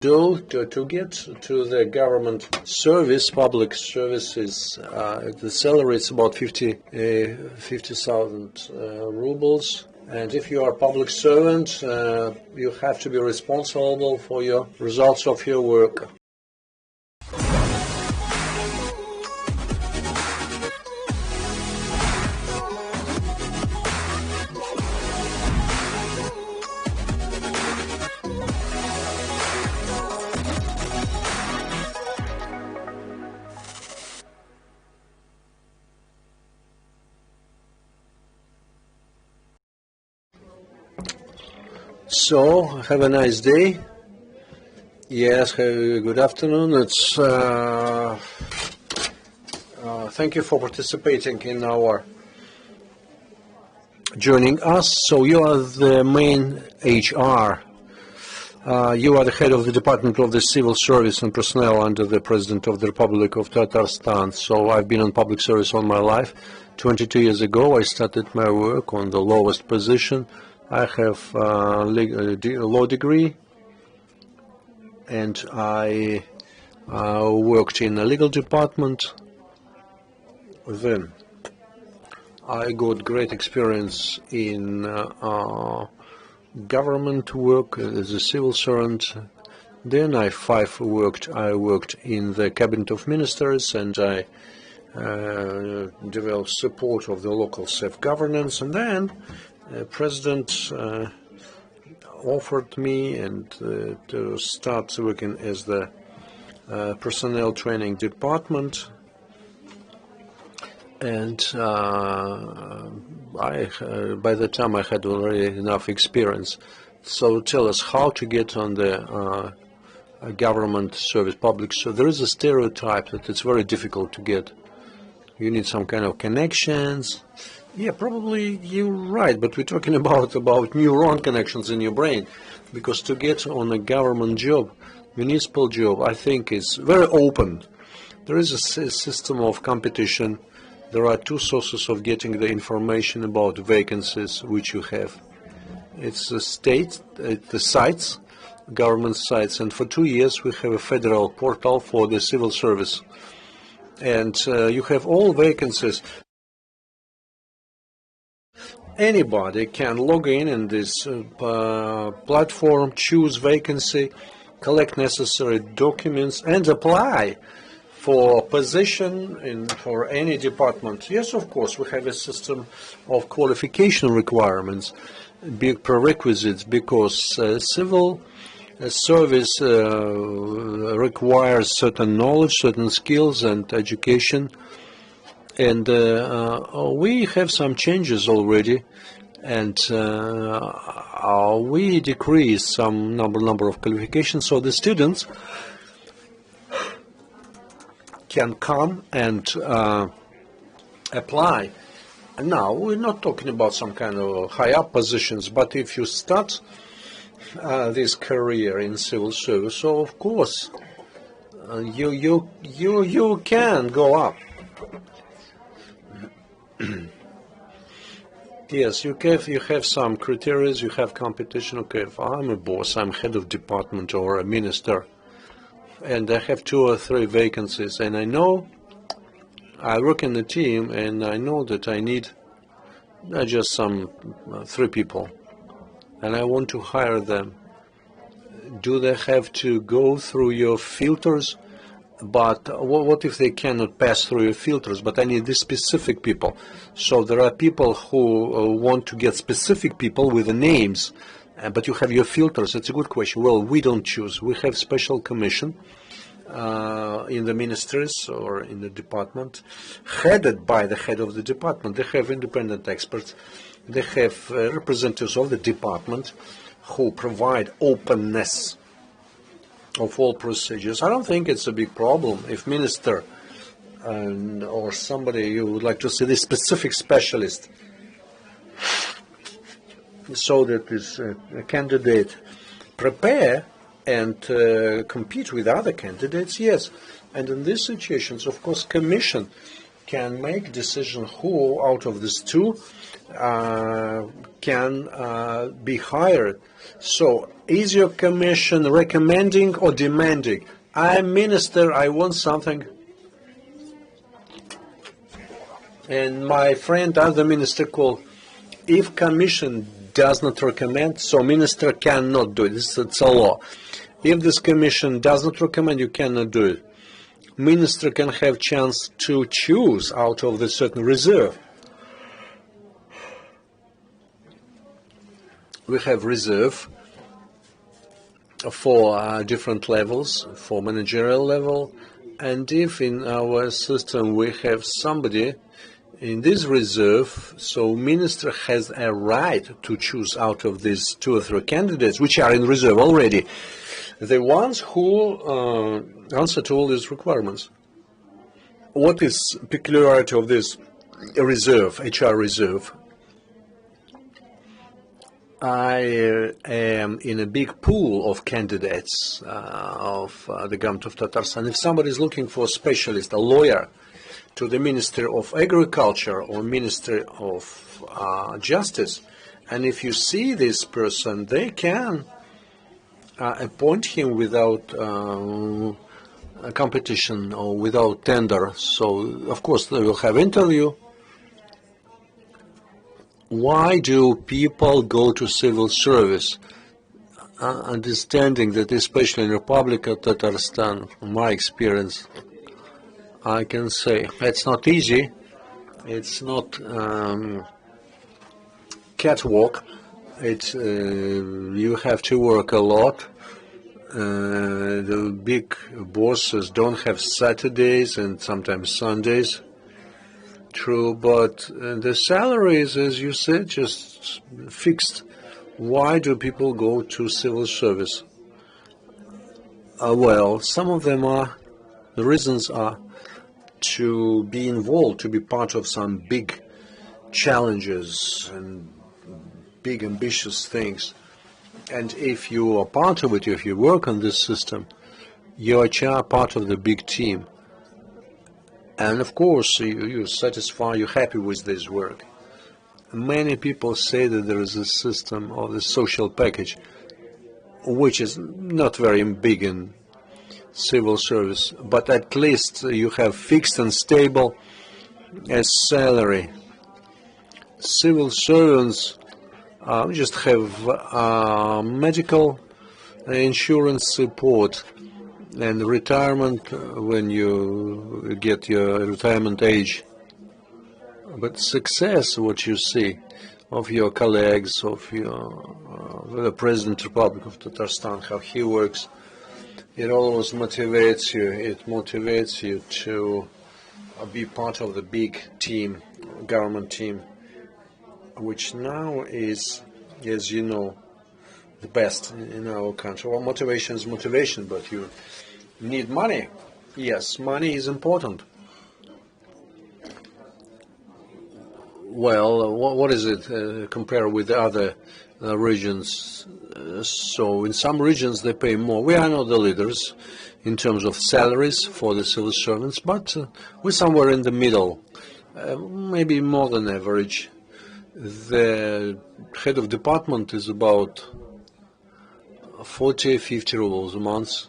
To get to the government service, public services, the salary is about 50,000 rubles. And if you are a public servant, you have to be responsible for your results of your work. So, have a nice day. Yes, good afternoon. It's thank you for participating in our joining us. So you are the main HR. You are the head of the Department of the Civil Service and Personnel under the President of the Republic of Tatarstan. So I've been on public service all my life. 22 years ago, I started my work on the lowest position. I have a law degree, and I worked in a legal department. Then I got great experience in government work as a civil servant. Then I worked in the Cabinet of Ministers, and I developed support of the local self-governance. And then President offered me to start working as the personnel training department, and by the time I had already enough experience. So tell us how to get on the government service, public service. There is a stereotype that it's very difficult to get. You need some kind of connections. Yeah, probably you're right, but we're talking about neuron connections in your brain, because to get on a government job, municipal job, I think is very open. There is a system of competition. There are two sources of getting the information about vacancies which you have. It's the state, the sites, government sites, and for 2 years we have a federal portal for the civil service. And you have all vacancies. Anybody can log in this platform, choose vacancy, collect necessary documents, and apply for position for any department. Yes, of course, we have a system of qualification requirements, big prerequisites, because civil service requires certain knowledge, certain skills, and education. And we have some changes already, and we decreased some number of qualifications, so the students can come and apply. Now, we're not talking about some kind of high-up positions, but if you start this career in civil service, so of course you can go up. Yes, you have some criteria, you have competition. Okay, if I'm a boss, I'm head of department or a minister, and I have 2 or 3 vacancies, and I know I work in the team, and I know that I need just some 3 people, and I want to hire them. Do they have to go through your filters? But what if they cannot pass through your filters? But I need these specific people. So there are people who want to get specific people with the names, but you have your filters. It's a good question. Well, we don't choose. We have special commission in the ministries or in the department, headed by the head of the department. They have independent experts. They have representatives of the department who provide openness of all procedures. I don't think it's a big problem if minister or somebody you would like to see this specific specialist, so that this candidate prepare and compete with other candidates. Yes, and in these situations, of course, commission can make decision who out of these two can be hired. So is your commission recommending or demanding? I'm minister, I want something. And my friend, other minister, called, if commission does not recommend, so minister cannot do it. It's a law. If this commission does not recommend, you cannot do it. Minister can have chance to choose out of the certain reserve. We have reserve for different levels, for managerial level, and if in our system we have somebody in this reserve, so minister has a right to choose out of these 2 or 3 candidates, which are in reserve already, the ones who answer to all these requirements. What is peculiarity of this reserve, HR reserve? I am in a big pool of candidates of the government of Tatarstan. If somebody is looking for a specialist, a lawyer, to the Minister of Agriculture or Minister of Justice, and if you see this person, they can appoint him without a competition or without tender. So, of course, they will have interview. Why do people go to civil service? Understanding that, especially in Republic of Tatarstan, from my experience, I can say it's not easy. It's not catwalk. It's you have to work a lot. The big bosses don't have Saturdays and sometimes Sundays. True, but the salaries, as you said, just fixed. Why do people go to civil service? Well, some of them are, the reasons are to be involved, to be part of some big challenges and big ambitious things. And if you are part of it, if you work on this system, you are part of the big team. And of course, you're satisfied, you're happy with this work. Many people say that there is a system of the social package, which is not very big in civil service, but at least you have fixed and stable a salary. Civil servants just have medical insurance support and retirement when you get your retirement age. But success, what you see of your colleagues, of your the President of the Republic of Tatarstan, how he works, it always motivates you. It motivates you to be part of the big team, government team, which now is, as you know, the best in our country. Well, motivation is motivation, but you need money. Yes, money is important. Well, what is it compared with the other regions? So in some regions they pay more. We are not the leaders in terms of salaries for the civil servants, but we're somewhere in the middle, maybe more than average. The head of department is about 40-50 rubles a month.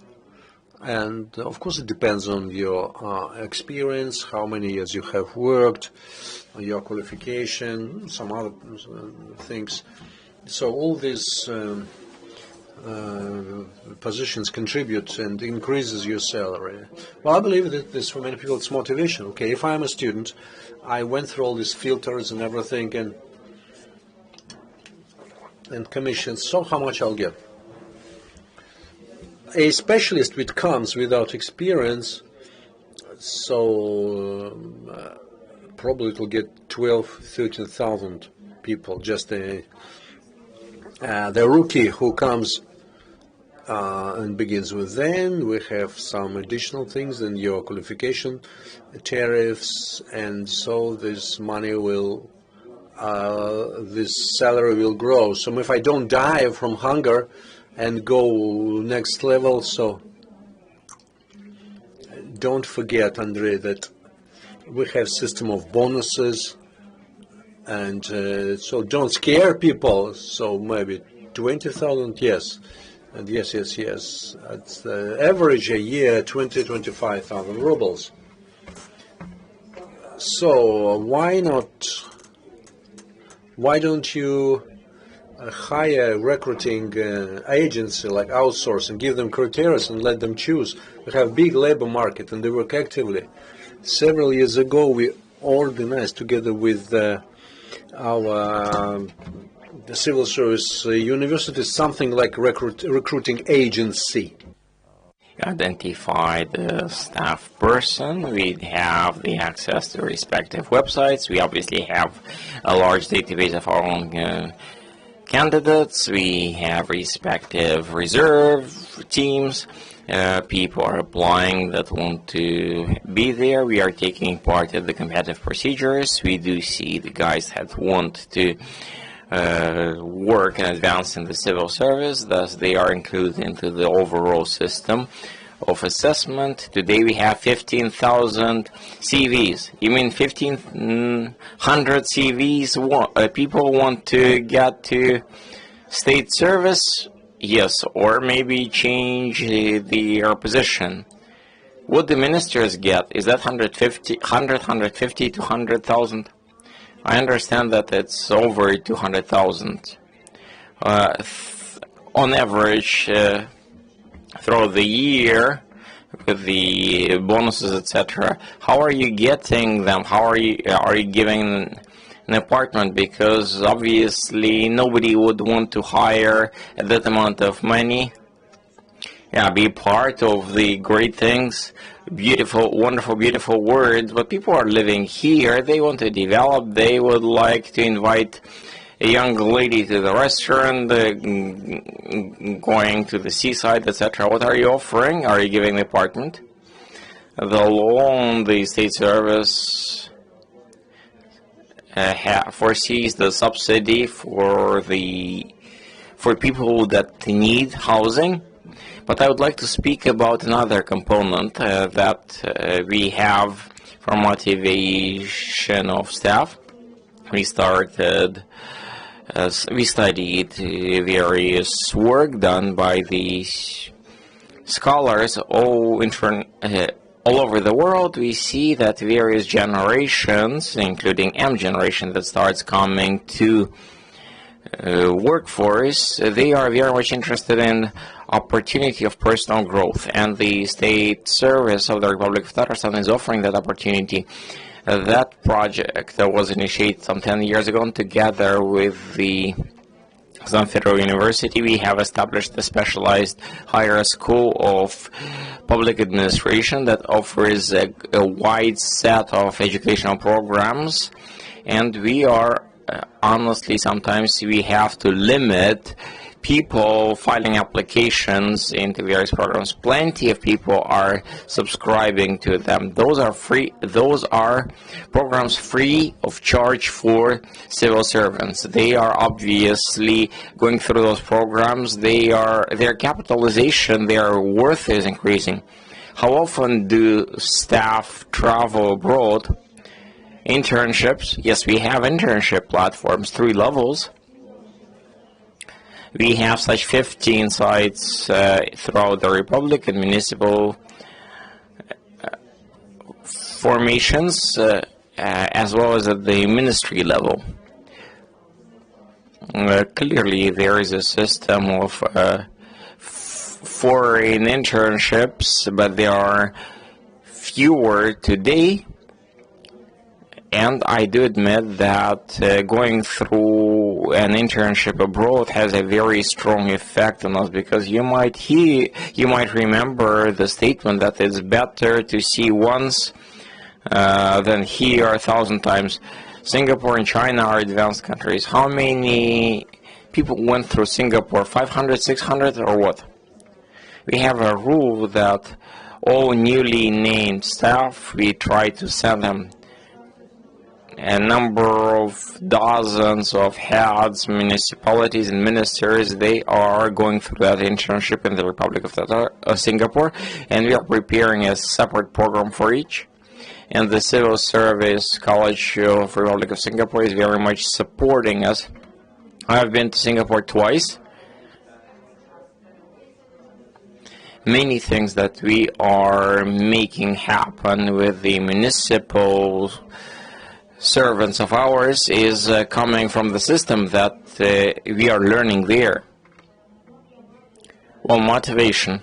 And of course it depends on your experience, how many years you have worked, your qualification, some other things. So all these positions contribute and increases your salary. Well, I believe that this, for many people, it's motivation. Okay, if I'm a student, I went through all these filters and everything and commissions, so how much I'll get? A specialist which comes without experience, so probably it will get 12,000-13,000 people. Just the rookie who comes and begins with them, we have some additional things in your qualification, tariffs, and so this money will, this salary will grow. So if I don't die from hunger and go next level, so don't forget, Andrei, that We have system of bonuses, and so don't scare people. So maybe 20,000, yes. And yes. It's the average a year, 25,000 rubles. So why don't you hire a recruiting agency like outsource and give them criteria and let them choose? We have big labor market and they work actively. Several years ago, we organized together with our the civil service university something like recruiting agency. Identify the staff person. We have the access to respective websites. We obviously have a large database of our own candidates. We have respective reserve teams. People are applying that want to be there. We are taking part in the competitive procedures. We do see the guys that want to work and advance in the civil service, thus they are included into the overall system of assessment. Today we have 15,000 CVs. You mean 1,500 CVs people want to get to state service? Yes, or maybe change their position. What the ministers get, is that 150 to 100,000? I understand that it's over 200,000 on average throughout the year with the bonuses, etc. How are you getting them? How are you giving an apartment? Because obviously nobody would want to hire at that amount of money. Yeah, be part of the great things. Beautiful, wonderful, beautiful words, but people are living here. They want to develop. They would like to invite a young lady to the restaurant, going to the seaside, etc. What are you offering? Are you giving the apartment? The loan, the state service foresees the subsidy for people that need housing. But I would like to speak about another component that we have for motivation of staff. We studied various work done by the scholars all over the world. We see that various generations, including M generation that starts coming to workforce, they are very much interested in opportunity of personal growth, and the state service of the Republic of Tatarstan is offering that opportunity. That project that was initiated some 10 years ago, and together with the Kazan Federal University, we have established a specialized higher school of public administration that offers a wide set of educational programs, and we are honestly, sometimes we have to limit people filing applications into various programs. Plenty of people are subscribing to them. Those are free. Those are programs free of charge for civil servants. They are obviously going through those programs. Their capitalization, their worth is increasing. How often do staff travel abroad? Internships. Yes, we have internship platforms, 3 levels. We have such 15 sites throughout the Republic and municipal formations, as well as at the ministry level. Clearly, there is a system of foreign internships, but there are fewer today. And I do admit that going through an internship abroad has a very strong effect on us, because you might remember the statement that it's better to see once than hear 1,000 times. Singapore and China are advanced countries. How many people went through Singapore? 500, 600, or what? We have a rule that all newly named staff, we try to send them a number of dozens of heads, municipalities, and ministers. They are going through that internship in the Republic of Singapore, and we are preparing a separate program for each. and the Civil Service College of Republic of Singapore is very much supporting us. I've been to Singapore twice. Many things that we are making happen with the municipal servants of ours is coming from the system that we are learning there. Well, motivation.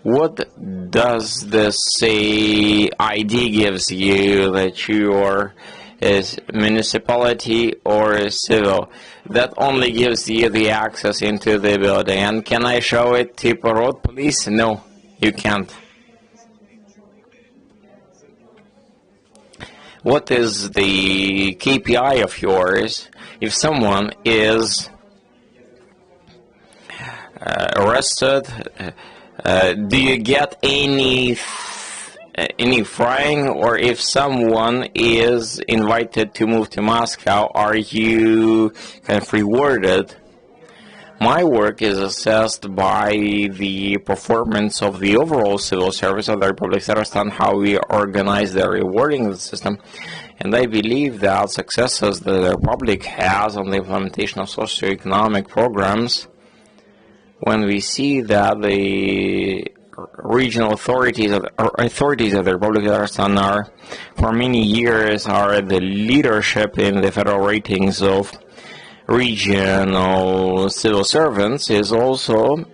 What does this ID gives you that you are a municipality or a civil? That only gives you the access into the building. And can I show it to road police? No, you can't. What is the KPI of yours if someone is arrested? Do you get any frying, or if someone is invited to move to Moscow, are you kind of rewarded? My work is assessed by the performance of the overall civil service of the Republic of Tatarstan, how we organize the rewarding system, and I believe that successes the Republic has on the implementation of socioeconomic programs, when we see that the regional authorities of the Republic of Tatarstan are, for many years, are the leadership in the federal ratings of regional civil servants, is also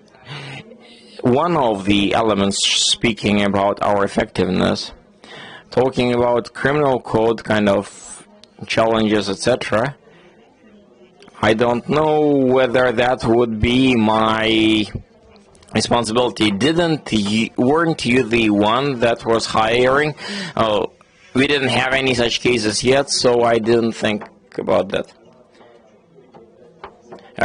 one of the elements speaking about our effectiveness. Talking about criminal code kind of challenges, etc., I don't know whether that would be my responsibility. Weren't you the one that was hiring? Oh, we didn't have any such cases yet, so I didn't think about that.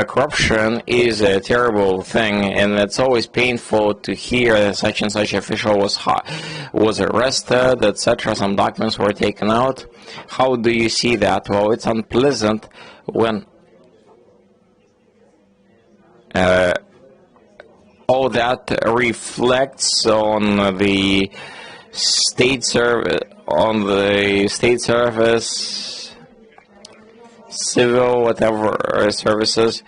Corruption is a terrible thing, and it's always painful to hear that such and such official was arrested, etc. Some documents were taken out. How do you see that? Well, it's unpleasant when all that reflects on the state service, civil, whatever services.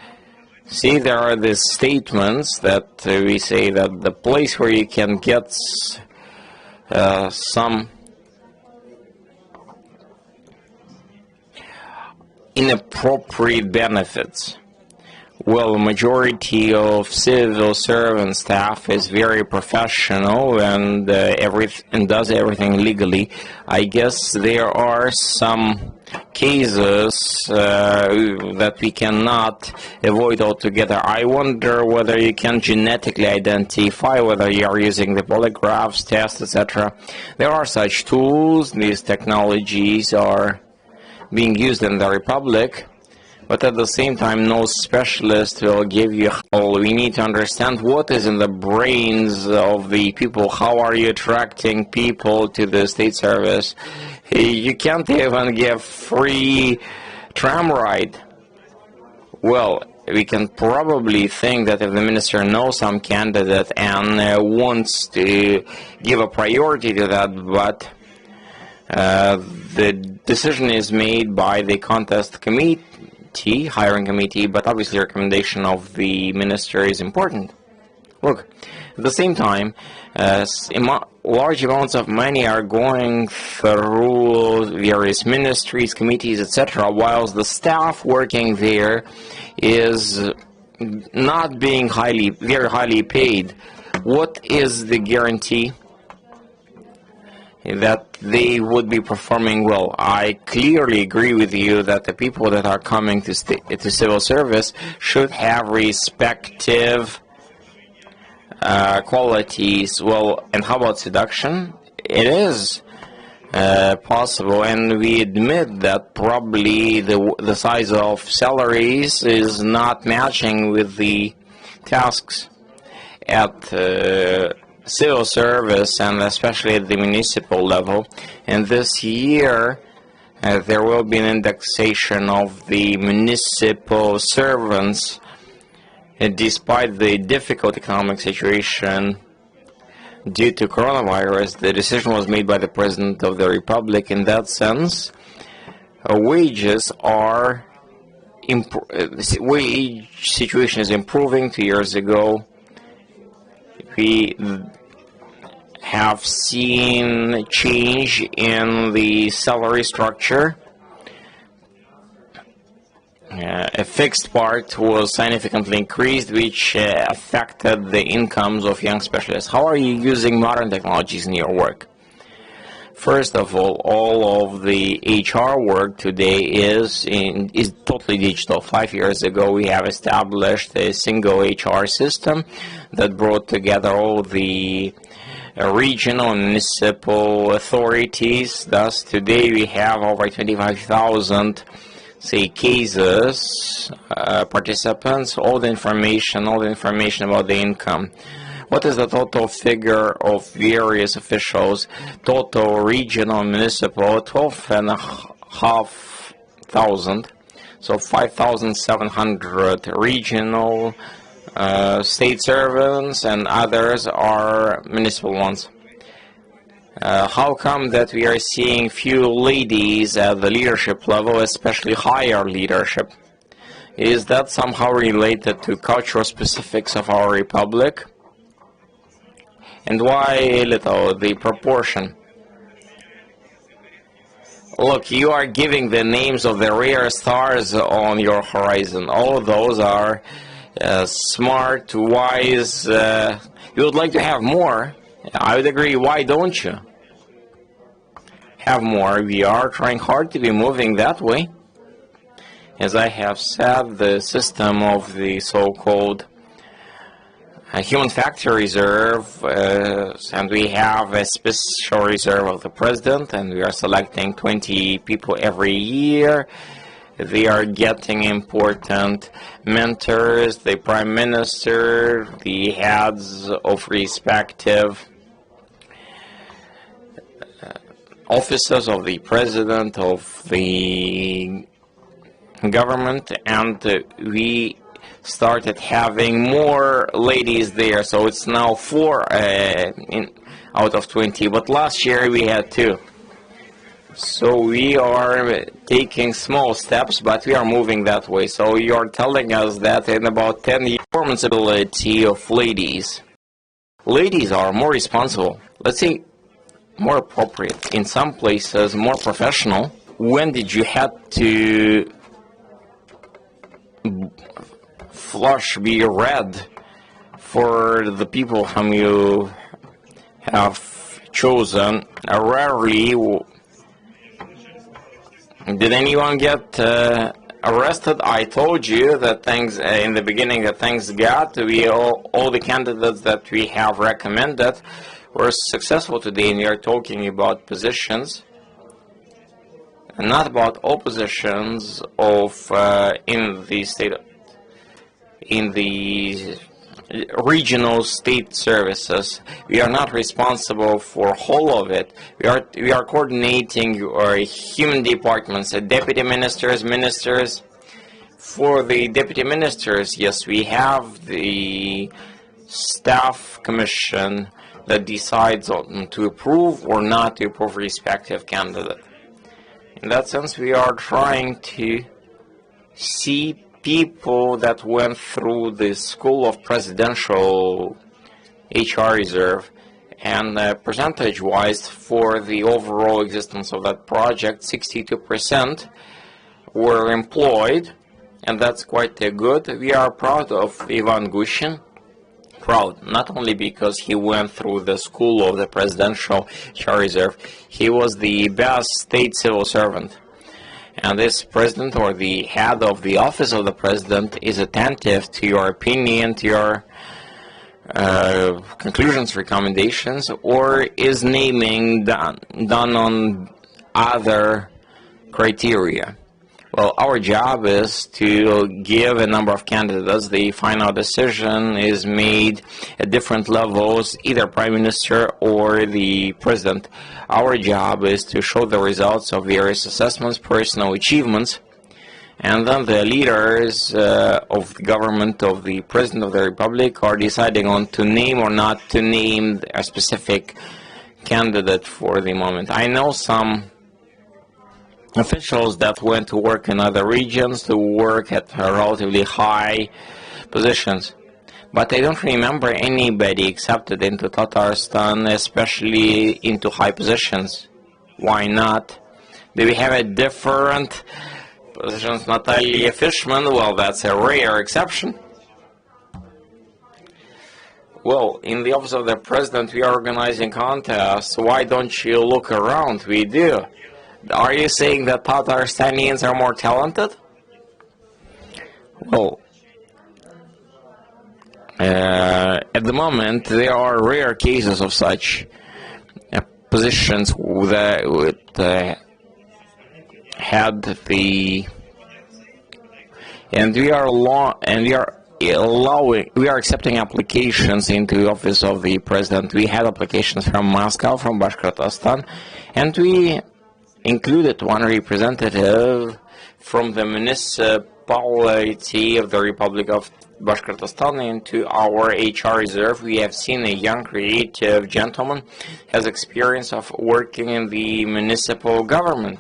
See, there are these statements that we say that the place where you can get some inappropriate benefits. Well, majority of civil servant staff is very professional and does everything legally. I guess there are some cases that we cannot avoid altogether. I wonder whether you can genetically identify whether you are using the polygraphs, tests, etc. There are such tools. These technologies are being used in the Republic. But at the same time, no specialist will give you all. We need to understand what is in the brains of the people. How are you attracting people to the state service? You can't even give free tram ride. Well, we can probably think that if the minister knows some candidate and wants to give a priority to that, but the decision is made by the contest committee, hiring committee, but obviously recommendation of the minister is important. Look, at the same time, large amounts of money are going through various ministries, committees, etc., whilst the staff working there is not being very highly paid. What is the guarantee that they would be performing well? I clearly agree with you that the people that are coming to civil service should have respective qualities. Well, and how about seduction? It is possible, and we admit that probably the size of salaries is not matching with the tasks at civil service, and especially at the municipal level. And this year there will be an indexation of the municipal servants, and despite the difficult economic situation, Due to coronavirus, the decision was made by the President of the Republic. In that sense, wages are wage situation is improving. 2 years ago, we have seen change in the salary structure. A fixed part was significantly increased, which affected the incomes of young specialists. How are you using modern technologies in your work? First of all of the HR work today is totally digital. 5 years ago, we have established a single HR system that brought together all the regional and municipal authorities. Thus, today we have over 25,000 cases, participants, all the information about the income. What is the total figure of various officials? Total regional, municipal, 12,500. So 5,700 regional state servants, and others are municipal ones. How come that we are seeing few ladies at the leadership level, especially higher leadership? Is that somehow related to cultural specifics of our republic? And why little, the proportion? Look, you are giving the names of the rare stars on your horizon. All of those are smart, wise. You would like to have more. I would agree. Why don't you have more? We are trying hard to be moving that way. As I have said, the system of the so-called human factor reserve, and we have a special reserve of the president, and we are selecting 20 people every year. They are getting important mentors, the prime minister, the heads of respective offices of the president of the government, and we started having more ladies there, so it's now 4 out of 20, but last year we had 2. So we are taking small steps, but we are moving that way. So you're telling us that in about 10 years, performance ability of ladies are more responsible, let's say more appropriate, in some places more professional. When did you have to flush be red for the people whom you have chosen? Rarely did anyone get arrested. I told you that things in the beginning that things got. All the candidates that we have recommended were successful today, and we are talking about positions, and not about all positions of in the state, in the regional state services. We are not responsible for whole of it. We are coordinating our human departments, deputy ministers, ministers. For the deputy ministers, yes, we have the staff commission that decides on to approve or not to approve respective candidate. In that sense, we are trying to see people that went through the school of presidential HR reserve, and percentage-wise for the overall existence of that project, 62% were employed, and that's quite good. We are proud of Ivan Gushin. Proud, not only because he went through the school of the presidential HR reserve, he was the best state civil servant. And this president, or the head of the office of the president, is attentive to your opinion, to your conclusions, recommendations, or is naming done on other criteria. Well, our job is to give a number of candidates. The final decision is made at different levels, either Prime Minister or the President. Our job is to show the results of various assessments, personal achievements, And then the leaders of the government, of the President of the Republic, are deciding on to name or not to name a specific candidate for the moment. I know some officials that went to work in other regions to work at relatively high positions. But I don't remember anybody accepted into Tatarstan, especially into high positions. Why not? Do we have a different positions? Natalia Fishman, well, that's a rare exception. Well, in the office of the president, we are organizing contests. Why don't you look around? We do. Are you saying that Tatarstanians are more talented? Well, at the moment, there are rare cases of such positions that had the, and we are accepting applications into the office of the president. We had applications from Moscow, from Bashkortostan, and we included one representative from the municipality of the Republic of Bashkortostan into our HR reserve. We have seen a young creative gentleman has experience of working in the municipal government.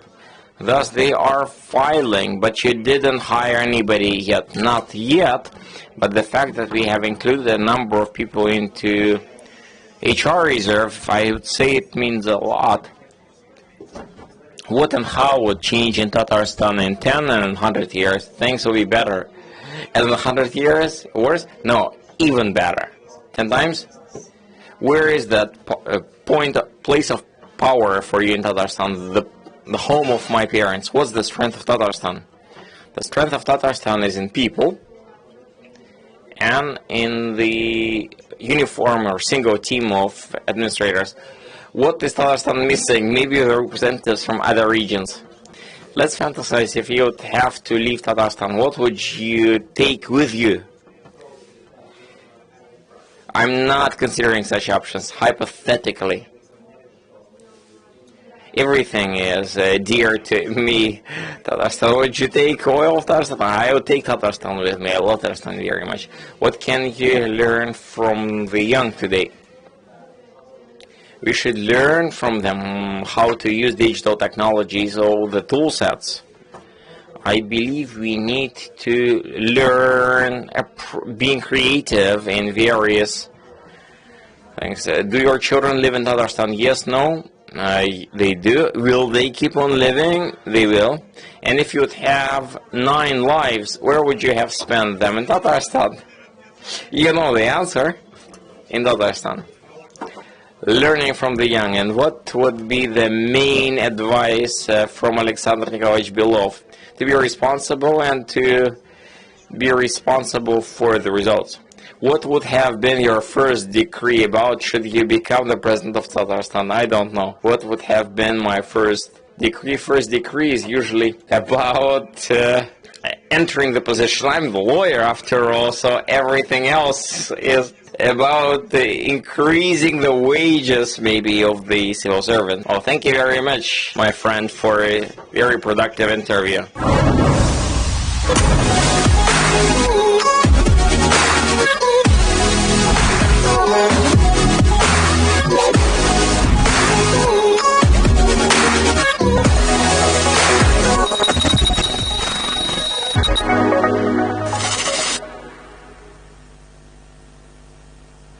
Thus they are filing, but you didn't hire anybody yet. Not yet, but the fact that we have included a number of people into HR reserve, I would say it means a lot. What and how would change in Tatarstan in 10 and 100 years? Things will be better. And in 100 years, worse? No, even better. 10 times? Where is that place of power for you in Tatarstan? The home of my parents. What's the strength of Tatarstan? The strength of Tatarstan is in people and in the uniform or single team of administrators. What is Tatarstan missing? Maybe the representatives from other regions. Let's fantasize if you would have to leave Tatarstan. What would you take with you? I'm not considering such options, hypothetically. Everything is dear to me. Tatarstan, would you take oil of Tatarstan? I would take Tatarstan with me. I love Tatarstan very much. What can you learn from the young today? We should learn from them how to use digital technologies, all the tool sets. I believe we need to learn being creative in various things. Do your children live in Tatarstan? Yes, no? They do. Will they keep on living? They will. And if you would have 9 lives, where would you have spent them? In Tatarstan. You know the answer. In Tatarstan. Learning from the young. And what would be the main advice from Alexander Nikolaevich Belov? To be responsible and to be responsible for the results. What would have been your first decree about should you become the president of Tatarstan? I don't know. What would have been my first decree? First decree is usually about entering the position. I'm the lawyer after all, so everything else is about increasing the wages maybe of the civil servant. Oh, thank you very much, my friend, for a very productive interview.